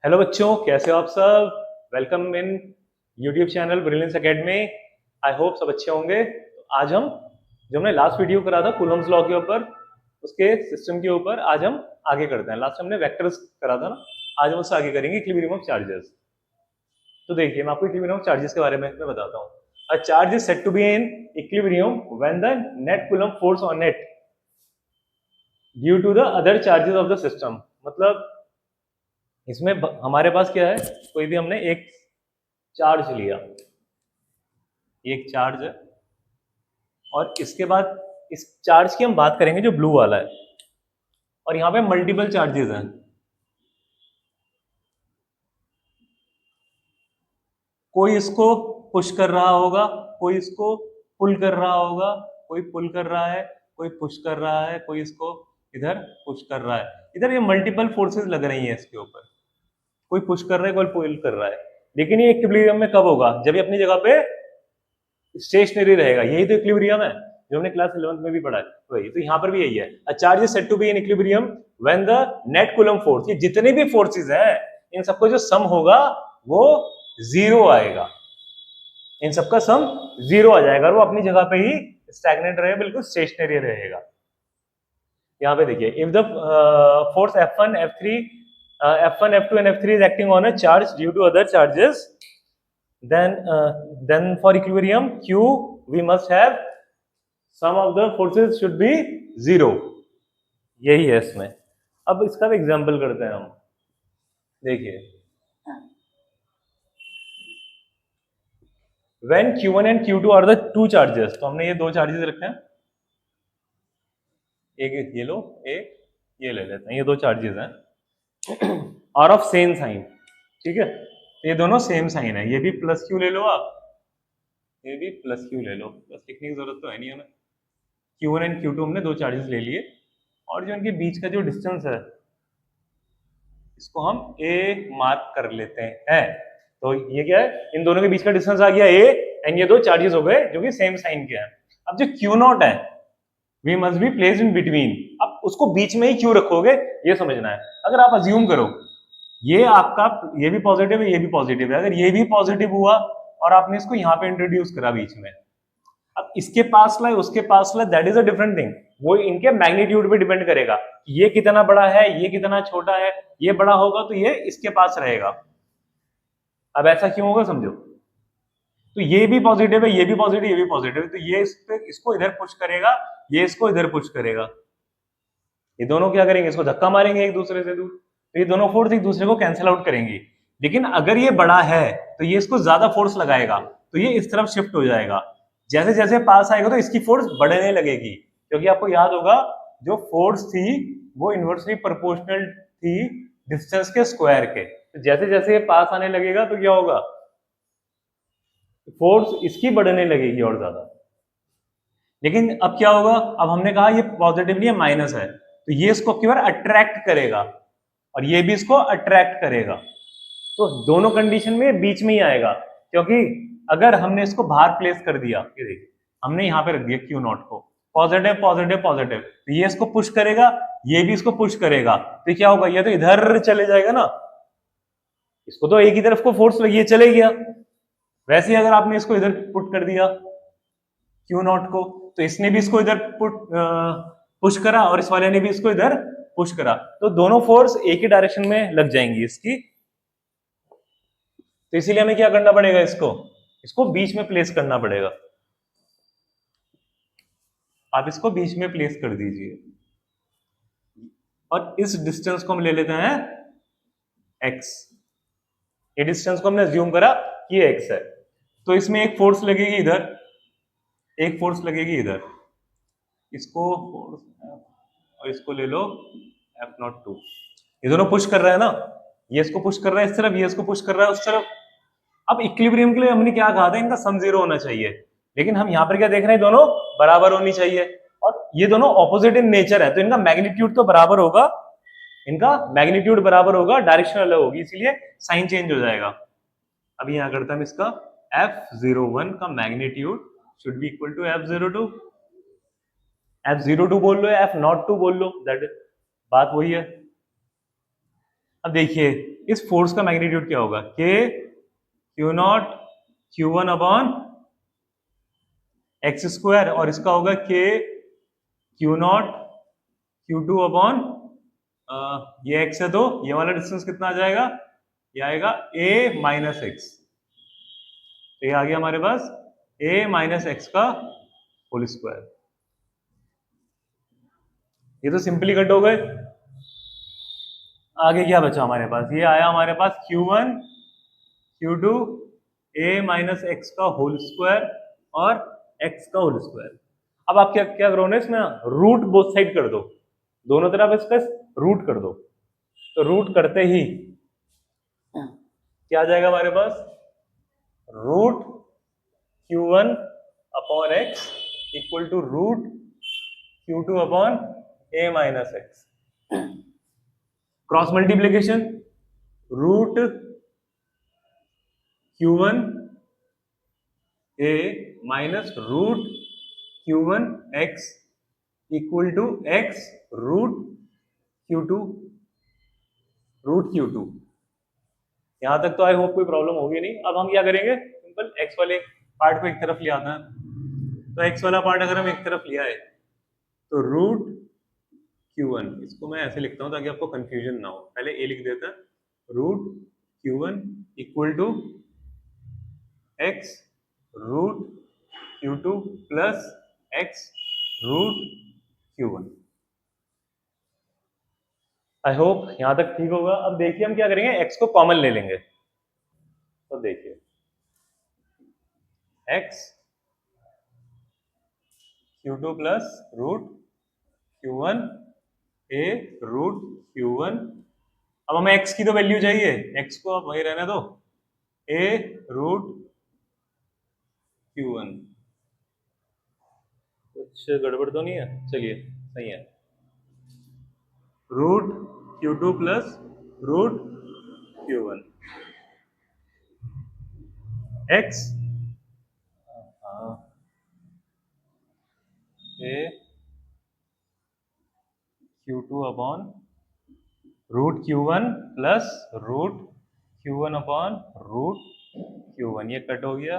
Hello बच्चों, कैसे हो आप सब। Welcome in YouTube channel brilliance academy. I hope सब अच्छे होंगे। तो आज हम जो हमने लास्ट वीडियो करा था कूलम्स लॉ के ऊपर, उसके सिस्टम के ऊपर आज हम आगे करते हैं। लास्ट हमने वेक्टर्स करा था ना, आज हम उससे आगे करेंगे इक्विलिब्रियम ऑफ चार्जेस। तो देखिए, मैं आपको इक्विलिब्रियम ऑफ चार्जेस के बारे में मैं बताता हूँ। A charge is said to be in equilibrium when the net coulomb force on it due to the other charges of the system. मतलब इसमें हमारे पास क्या है, कोई भी हमने एक चार्ज लिया, एक चार्ज है, और इसके बाद इस चार्ज की हम बात करेंगे जो ब्लू वाला है, और यहाँ पे मल्टीपल चार्जेस हैं। कोई इसको पुश कर रहा होगा, कोई इसको पुल कर रहा होगा, कोई पुल कर रहा है, कोई पुश कर रहा है, कोई इसको इधर पुश कर रहा है। इधर ये मल्टीपल फोर्सेस लग रही हैं इसके ऊपर, कोई पुश कर रहा है, कोई पुल कर रहा है। लेकिन ये इक्विलिब्रियम में कब होगा? जब ये अपनी जगह पे स्टेशनरी रहेगा। यही तो इक्विलिब्रियम है जो हमने क्लास 11th में भी पढ़ा है। वही तो यहाँ पर भी यही है। A charge is said to be in equilibrium when the net coulomb force, ये जितने भी फोर्सेस हैं इन सबको जो सम होगा वो जीरो आएगा। इन सबका सम जीरो आ जाएगा और वो अपनी जगह पे ही स्टैग्नेंट रहेगा, बिल्कुल स्टेशनरी रहेगा। यहाँ पे देखिए, if the force F1, F3, F1, F2 and F3 is acting on a charge due to other charges, then for equilibrium Q we must have sum of the forces should be zero। यही है इसमें। अब इसका भी example करते हैं हम। देखिए, when Q1 and Q2 are the two charges, तो हमने ये दो चार्जेस रखे हैं, एक ये लो, एक ये ले लेते हैं, ये दो चार्जेस हैं और ऑफ सेम साइन। ठीक है, ये दोनों सेम साइन है। ये भी प्लस क्यू ले लो आप, ये भी प्लस क्यू ले लो, प्लस लिखने की जरूरत तो है नहीं हमें। Q1 एंड Q2 हमने दो चार्जेस ले लिए, और जो इनके बीच का जो डिस्टेंस है इसको हम A मार्क कर लेते हैं। तो ये क्या है, इन दोनों के बीच का डिस्टेंस आ गया A, एंड ये दो चार्जेस हो गए जो कि सेम साइन के हैं। अब जो Q0 है we must be placed in between. अब उसको बीच में ही क्यों रखोगे ये समझना है। अगर आप अज्यूम करो ये आपका, ये भी पॉजिटिव है, ये भी पॉजिटिव है, अगर ये भी पॉजिटिव हुआ और आपने इसको यहाँ पे इंट्रोड्यूस करा बीच में, अब इसके पास लाए उसके पास लाए, that is a different thing. वो इनके मैग्नीट्यूड पे डिपेंड करेगा, ये कितना बड़ा है, ये कितना छोटा है। ये बड़ा होगा तो ये इसके पास रहेगा। अब ऐसा क्यों होगा समझो। तो ये भी पॉजिटिव है, ये भी पॉजिटिव, ये भी पॉजिटिव है, तो ये इस पे इसको इधर पुश करेगा, ये इसको इधर पुश करेगा। ये दोनों क्या करेंगे, इसको धक्का मारेंगे एक दूसरे से दूर, तो ये दोनों फोर्स एक दूसरे को कैंसिल आउट करेंगे। लेकिन अगर ये बड़ा है तो ये इसको ज्यादा फोर्स लगाएगा, तो ये इस तरफ शिफ्ट हो जाएगा। जैसे जैसे पास आएगा तो इसकी फोर्स बढ़ने लगेगी, क्योंकि आपको याद होगा जो फोर्स थी वो इनवर्सली प्रोपोर्शनल थी डिस्टेंस के स्क्वायर के। तो जैसे जैसे ये पास आने लगेगा तो क्या होगा, फोर्स इसकी बढ़ने लगेगी और ज्यादा। लेकिन अब क्या होगा, अब हमने कहा ये पॉजिटिव नहीं है, माइनस है, तो ये इसको की बार अट्रैक्ट करेगा और ये भी इसको अट्रैक्ट करेगा। तो दोनों कंडीशन में बीच में ही आएगा, क्योंकि अगर हमने इसको बाहर प्लेस कर दिया, ये देखिए हमने यहां पे रख दिया क्यू नॉट को, पॉजिटिव पॉजिटिव पॉजिटिव, तो ये इसको पुश करेगा, ये भी इसको पुश करेगा, तो क्या होगा, ये तो इधर चले जाएगा ना, इसको तो एक ही तरफ को फोर्स लगी है, चले गया। वैसे ही अगर आपने इसको इधर पुट कर दिया क्यू नॉट को, तो इसने भी इसको इधर पुश करा और इस वाले ने भी इसको इधर पुश करा, तो दोनों फोर्स एक ही डायरेक्शन में लग जाएंगी इसकी। तो इसीलिए हमें क्या करना पड़ेगा, इसको इसको बीच में प्लेस करना पड़ेगा। आप इसको बीच में प्लेस कर दीजिए और इस डिस्टेंस को हम ले लेते हैं x। ये डिस्टेंस को हमने अज्यूम करा कि ये x है, तो इसमें एक फोर्स लगेगी इधर, एक फोर्स लगेगी इधर, इसको और इसको ले लो F02। ये दोनों पुश कर रहा है ना, ये इसको पुश कर रहा है इस तरफ, ये इसको पुश कर रहा है उस तरफ। अब इक्विलिब्रियम के लिए हमने क्या कहा था, इनका सम जीरो होना चाहिए, लेकिन हम यहाँ पर क्या देख रहे हैं, दोनों बराबर होनी चाहिए, और ये दोनों ऑपोजिट इन नेचर है, तो इनका मैग्नीट्यूड तो बराबर होगा, इनका मैग्नीट्यूड बराबर होगा, डायरेक्शन अलग होगी, इसीलिए साइन चेंज हो जाएगा। अभी यहां करते हैं इसका, F01 का magnitude should be equal to F02। F02 बोल लो या F02 बोल लो, दैट बात वही है। अब देखिए इस फोर्स का मैग्नीट्यूड क्या होगा, के Q not Q one upon x square, और इसका होगा के Q not Q two upon ये एक्स है तो ये वाला डिस्टेंस कितना आ जाएगा, ये आएगा a माइनस एक्स। तो ये आ गया हमारे पास a माइनस एक्स का होल स्क्वायर। ये तो सिंपली कट हो गए। आगे क्या बचा हमारे पास, ये आया हमारे पास Q1 Q2 a minus x का होल स्क्वायर और x का होल स्क्वायर। अब आप क्या क्या करो ना, इसमें रूट बोथ साइड कर दो, दोनों तरफ इसका रूट कर दो। तो रूट करते ही क्या आ जाएगा हमारे पास, root Q1 upon x equal to root Q2 upon a minus एक्स। Cross multiplication, root Q1 a minus root Q1 x equal to x root Q2 root Q2। यहां तक तो आई होप कोई प्रॉब्लम होगी नहीं। अब हम क्या करेंगे, सिंपल x वाले पार्ट को एक तरफ ले आते हैं। तो x वाला पार्ट अगर हम एक तरफ लिया है तो रूट Q1, इसको मैं ऐसे लिखता हूं ताकि आपको कंफ्यूजन ना हो, पहले a लिख देते हैं, root Q1 equal to x root Q2 plus x root Q1। I hope यहां तक ठीक होगा। अब देखिए हम क्या करेंगे, x को कॉमन ले लेंगे। तो देखिए x Q2 plus root Q1 a root Q1। अब हमें x की तो वैल्यू चाहिए, x को आप वही रहने दो, a रूट Q1। कुछ गड़बड़ तो नहीं है, चलिए सही है, root Q2 plus root Q1 x a Q2 upon root Q1 plus root Q1 upon root Q1। ये कट हो गया,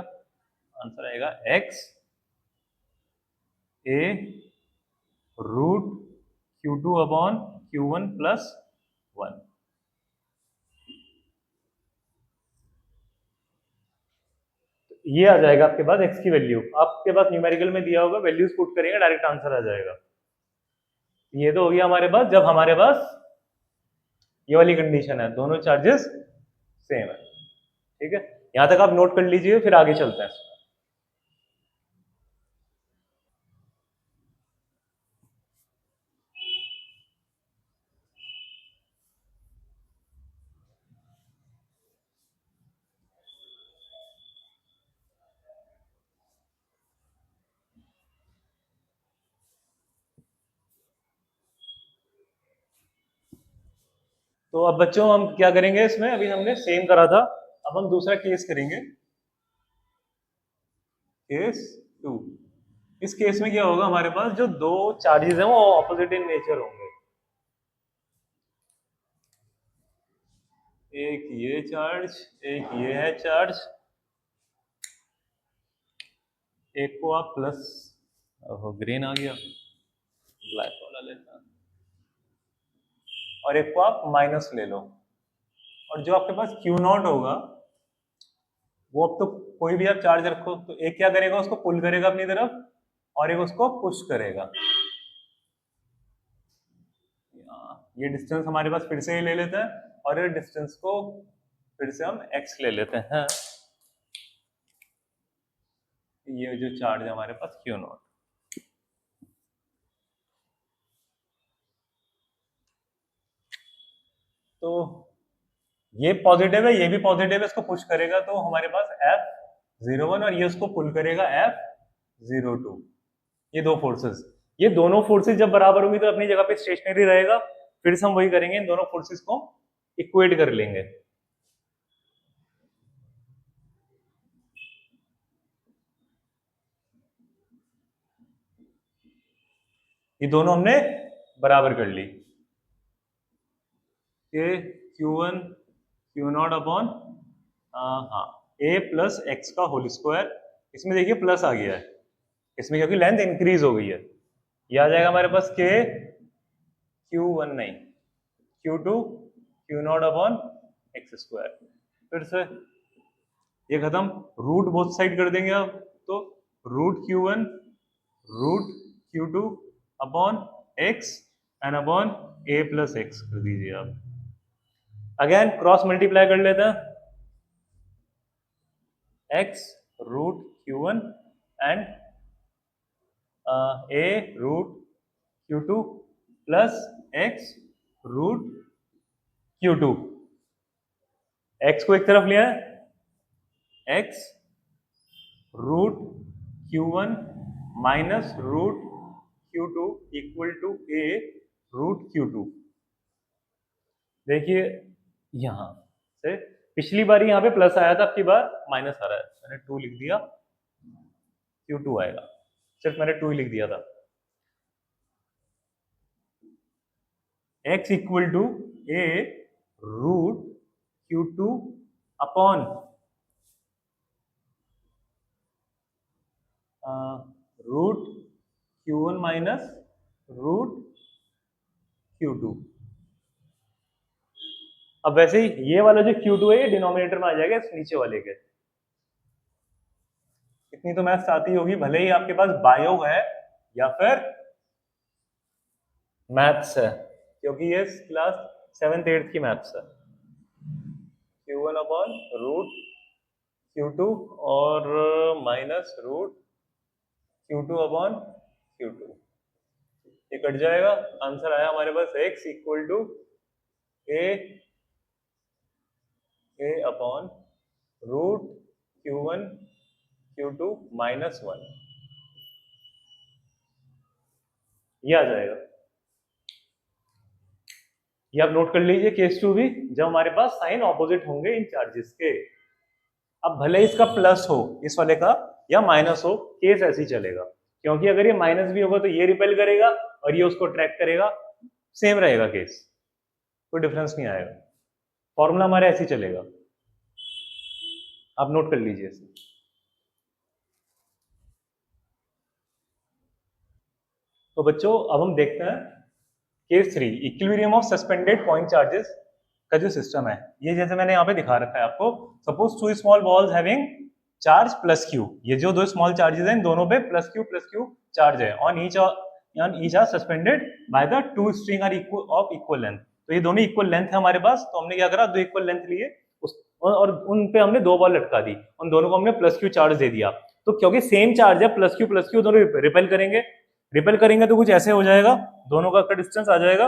आंसर आएगा x a root Q2 upon Q1 plus 1। ये आ जाएगा आपके पास x की वैल्यू, आपके पास न्यूमेरिकल में दिया होगा, वैल्यूज पुट करेंगे डायरेक्ट आंसर आ जाएगा। ये तो हो गया हमारे पास जब हमारे पास ये वाली कंडीशन है, दोनों चार्जेस सेम है। ठीक है, यहां तक आप नोट कर लीजिए, फिर आगे चलते हैं। तो अब बच्चों हम क्या करेंगे इसमें, अभी हमने सेम करा था, अब हम दूसरा केस करेंगे, केस 2। इस केस में क्या होगा, हमारे पास जो दो चार्जेस हैं वो ऑपोजिट इन नेचर होंगे। एक ये चार्ज, एक ये है चार्ज, एक को आप प्लस, ग्रीन आ गया, ब्लैक वाला लेता है, और एक को आप माइनस ले लो। और जो आपके पास Q नॉट होगा वो, अब तो कोई भी आप चार्ज रखो तो एक क्या करेगा, उसको पुल करेगा अपनी तरफ, और एक उसको पुश करेगा। ये डिस्टेंस हमारे पास फिर से ही ले लेते हैं, और ये डिस्टेंस को फिर से हम x ले लेते हैं। ये जो चार्ज है हमारे पास Q नॉट, तो ये पॉजिटिव है, ये भी पॉजिटिव है, इसको पुश करेगा तो हमारे पास F01, और ये उसको पुल करेगा F02। ये दो फोर्सेस, ये दोनों फोर्सेस जब बराबर होंगी तो अपनी जगह पे स्टेशनरी रहेगा। फिर से हम वही करेंगे, इन दोनों फोर्सेस को इक्वेट कर लेंगे। ये दोनों हमने बराबर कर ली। के Q1 Q0 अपॉन हाँ a प्लस एक्स का होल स्क्वायर। इसमें देखिए प्लस आ गया है इसमें क्योंकि लेंथ इंक्रीज हो गई है। ये आ जाएगा हमारे पास के Q1 नहीं Q2 Q0 upon x square. फिर से ये खत्म, रूट बोथ साइड कर देंगे आप, तो root Q1 root Q2 upon x and upon a plus x कर दीजिए आप। अगेन क्रॉस मल्टीप्लाई कर लेते हैं, x root Q1 and a root Q2 plus x root Q2। x को एक तरफ लिया है, x root Q1 minus root Q2 equal to a root Q2। देखिए यहां से पिछली बार यहाँ पे प्लस आया था, अब की बार माइनस आ रहा है, मैंने 2 लिख दिया, Q2 आएगा, सिर्फ मैंने 2 ही लिख दिया था। x equal to a root Q2 upon root Q1 minus root Q2। अब वैसे ही ये वाला जो Q2 है ये डिनोमिनेटर में आ जाएगा इस नीचे वाले के। इतनी तो मैथ्स आती होगी, भले ही आपके पास बायो है या फिर मैथ्स है, क्योंकि ये क्लास 7th 8th की मैथ्स है। Q1 अपॉन रूट Q2 और minus root Q2 upon Q2, ये कट जाएगा, आंसर आया हमारे पास x equal to a upon root Q1 Q2 minus 1, ये आ जाएगा। ये आप नोट कर लीजिए केस 2 भी, जब हमारे पास साइन ऑपोजिट होंगे इन चार्जेस के। अब भले इसका प्लस हो इस वाले का या माइनस हो, केस ऐसे ही चलेगा, क्योंकि अगर ये माइनस भी होगा तो ये रिपेल करेगा और ये उसको ट्रैक करेगा, सेम रहेगा केस, कोई डिफरेंस नहीं आएगा, फॉर्मूला हमारे ऐसे ही चलेगा, आप नोट कर लीजिए इसे। तो बच्चों अब हम देखते हैं case 3, equilibrium of suspended point charges का जो सिस्टम है, ये जैसे मैंने यहाँ पे दिखा रखा है आपको। Suppose 2 small balls having charge plus q, ये जो 2 स्मॉल चार्जेस हैं इन दोनों पे प्लस क्यू चार्ज है, on each are suspended by the 2 string are of equal length. तो ये दोनों इक्वल लेंथ है हमारे पास, तो हमने क्या करा, 2 इक्वल लेंथ लिए और उन पे हमने 2 बॉल लटका दी, उन दोनों को हमने प्लस क्यू चार्ज दे दिया। तो क्योंकि सेम चार्ज है प्लस क्यू दोनों रिपेल करेंगे, रिपेल करेंगे तो कुछ ऐसे हो जाएगा, दोनों का डिस्टेंस आ जाएगा,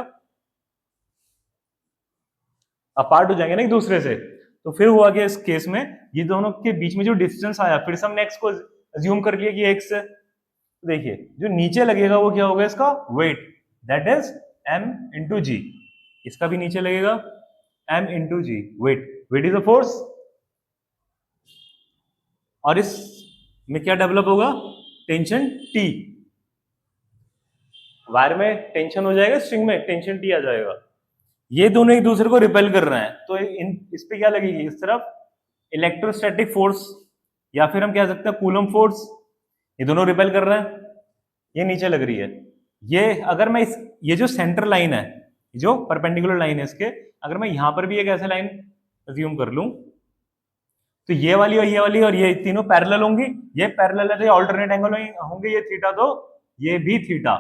अपार्ट हो जाएंगे ना एक दूसरे से। तो फिर हुआ क्या इस केस में, ये दोनों के बीच में जो डिस्टेंस आया, फिर से हमने एक्स को अज्यूम कर लिया कि एक्स है। तो देखिए जो नीचे लगेगा वो क्या होगा, इसका weight, that is m into g, इसका भी नीचे लगेगा m into g, weight is a force, और इस में क्या डेवलप होगा, टेंशन T, वायर में टेंशन हो जाएगा, स्ट्रिंग में टेंशन T आ जाएगा। ये दोनों एक दूसरे को रिपेल कर रहे हैं, तो इस पे क्या लगेगी, इस तरफ इलेक्ट्रोस्टैटिक फोर्स, या फिर हम कह सकते हैं कूलम फोर्स, ये दोनों रिपेल कर रहे हैं, ये नीचे लग रही है। ये अगर मैं ये जो सेंटर लाइन है, जो परपेंडिकुलर लाइन है इसके, अगर मैं यहां पर भी एक ऐसे लाइन अज्यूम कर लूं, तो ये वाली और ये तीनों पैरेलल होंगी, ये पैरेलल है तो ये ऑल्टरनेट एंगल होंगे, ये थीटा, तो ये भी थीटा,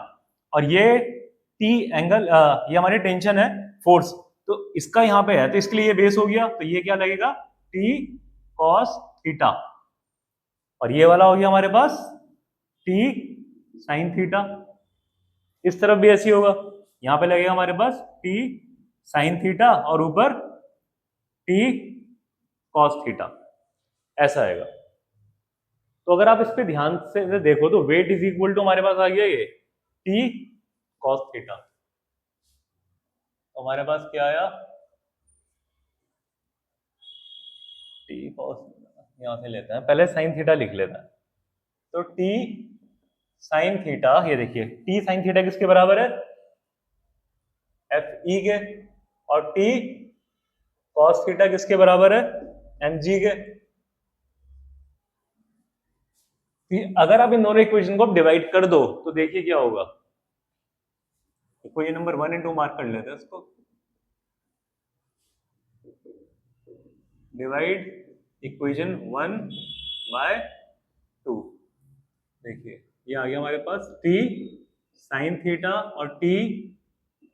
और ये टी एंगल, ये हमारी टेंशन है, फोर्स, तो इसका यहाँ पे है, तो इसके लिए ये बेस हो गया, तो ये क्या लगेगा, टी कॉस थीटा, और ये वाला हो गया हमारे पास टी साइन थीटा। इस तरफ भी ऐसी होगा, यहां पे लगेगा हमारे पास टी साइन थीटा और ऊपर टी कॉस थीटा, ऐसा आएगा। तो अगर आप इस पे ध्यान से देखो तो वेट इज इक्वल टू हमारे पास आ गया ये टी कॉस थीटा, तो हमारे पास क्या आया, टी कॉस, यहां से लेते हैं, पहले साइन थीटा लिख लेते हैं, तो टी साइन थीटा, ये देखिए टी साइन थीटा किसके बराबर है, एफ ई के, और t cos थीटा किसके बराबर है, mg के। अगर आप इन दोनों इक्वेशन को डिवाइड कर दो तो देखिए क्या होगा। इक्वेशन नंबर 1 और 2 मार्क कर लेते हैं इसको। Divide equation 1 by 2। देखिए ये आ गया हमारे पास t साइन थीटा और t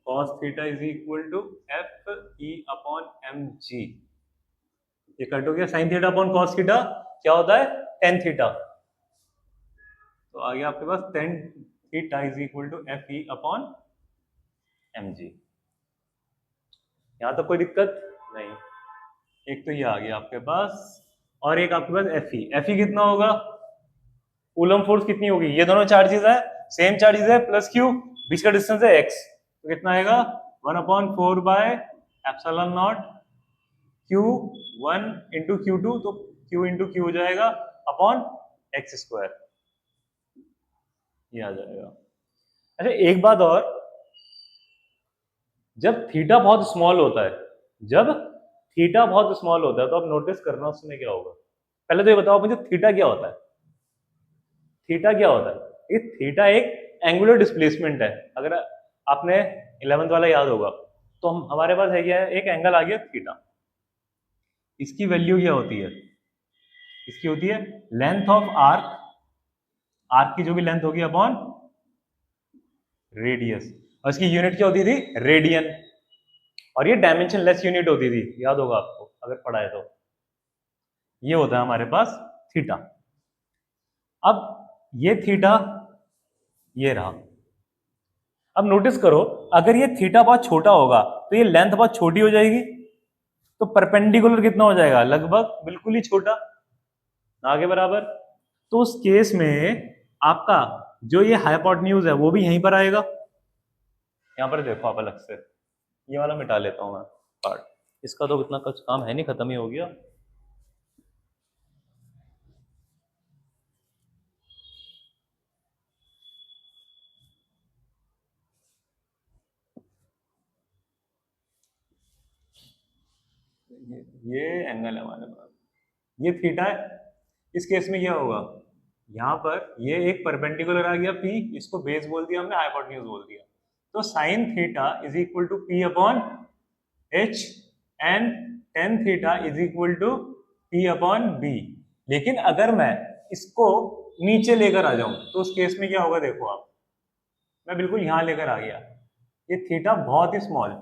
cos theta is equal to f e upon m g. ये कट हो गया, sine theta upon cos theta क्या होता है, टेन थीटा। तो आ गया आपके पास tan theta is equal to f e upon m g. यहां तक कोई दिक्कत नहीं। एक तो ये आ गया आपके पास, और एक आपके पास एफ ई कितना होगा, कूलम फोर्स कितनी होगी, ये दोनों चार्जेस है, सेम चार्जेस है, प्लस क्यू, बीच का डिस्टेंस है एक्स, तो कितना आएगा 1/4 by epsilon not Q 1 into Q 2, तो क्यू इंटू क्यू हो जाएगा अपॉन एक्स स्क्वायर, ये आ जाएगा। अच्छा एक बात और, जब थीटा बहुत स्मॉल होता है, जब थीटा बहुत स्मॉल होता है तो आप नोटिस करना उसमें क्या होगा। पहले तो ये बताओ मुझे थीटा क्या होता है, थीटा क्या होता है, ये थीटा एक एंगुलर डिस्प्लेसमेंट है। अगर आपने 11th वाला याद होगा तो हमारे पास है क्या है, एक एंगल आ गया थीटा, इसकी वैल्यू क्या होती है, इसकी होती है लेंथ ऑफ आर्क, आर्क की जो भी लेंथ होगी अपॉन रेडियस, और इसकी यूनिट क्या होती थी, रेडियन, और ये डायमेंशन लेस यूनिट होती थी, याद होगा आपको अगर पढ़ा है तो। ये होता है हमारे पास थीटा। अब ये थीटा ये रहा। अब नोटिस करो अगर ये थीटा बहुत छोटा होगा तो ये लेंथ बहुत छोटी हो जाएगी, तो परपेंडिकुलर कितना हो जाएगा, लगभग बिल्कुल ही छोटा, ना के बराबर। तो उस केस में आपका जो ये हाइपोटेन्यूज है वो भी यहीं पर आएगा। यहां पर देखो आप अलग से, ये वाला मिटा लेता हूं मैं पार्ट, इसका तो इतना कुछ काम है नहीं, खत्म ही हो गया। ये एंगल है हमारे पास, ये थीटा है। इस केस में क्या होगा, यहाँ पर ये एक परपेंडिकुलर आ गया P, इसको बेस बोल दिया हमने, हाइपोटेन्यूज बोल दिया, तो sine theta is equal to P upon H and tan theta is equal to P upon B। लेकिन अगर मैं इसको नीचे लेकर आ जाऊं तो उस केस में क्या होगा, देखो आप, मैं बिल्कुल यहां लेकर आ गया, ये थीटा बहुत ही स्मॉल,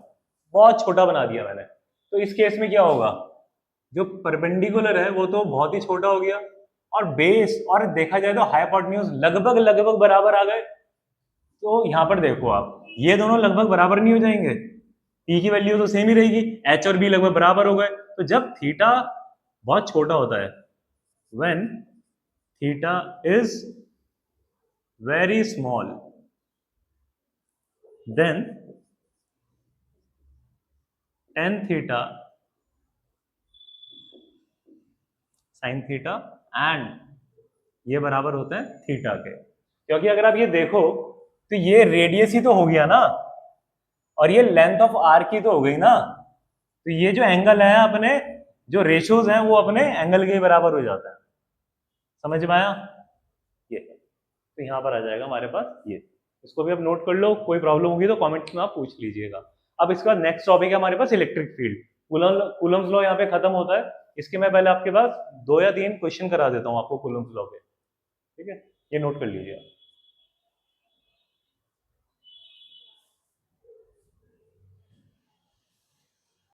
बहुत छोटा बना दिया मैंने, तो इस केस में क्या होगा, जो परपेंडिकुलर है वो तो बहुत ही छोटा हो गया, और बेस और देखा जाए तो हाइपोटेन्यूज लगभग लगभग बराबर आ गए। तो यहां पर देखो आप, ये दोनों लगभग बराबर नहीं हो जाएंगे, P की वैल्यू तो सेम ही रहेगी, H और B लगभग बराबर हो गए। तो जब थीटा बहुत छोटा होता है, when theta is very small, then tan theta sine theta and ये बराबर होते हैं थीटा के। क्योंकि अगर आप ये देखो तो ये रेडियस ही तो हो गया ना, और ये लेंथ ऑफ आर्क की तो हो गई ना, तो ये जो एंगल है अपने, जो रेशियोज हैं वो अपने एंगल के बराबर हो जाता है। समझ में आया, ये तो यहां पर आ जाएगा हमारे पास ये, इसको भी आप नोट कर लो, कोई प्रॉब्लम होगी तो कमेंट्स में आप पूछ लीजिएगा। अब इसका नेक्स्ट टॉपिक है हमारे पास इलेक्ट्रिक फील्ड, कूलम्स लॉ यहाँ पे खत्म होता है। इसके मैं पहले आपके पास 2 या 3 क्वेश्चन करा देता हूँ आपको कूलम्स लॉ के, ठीक है, ये नोट कर लीजिए।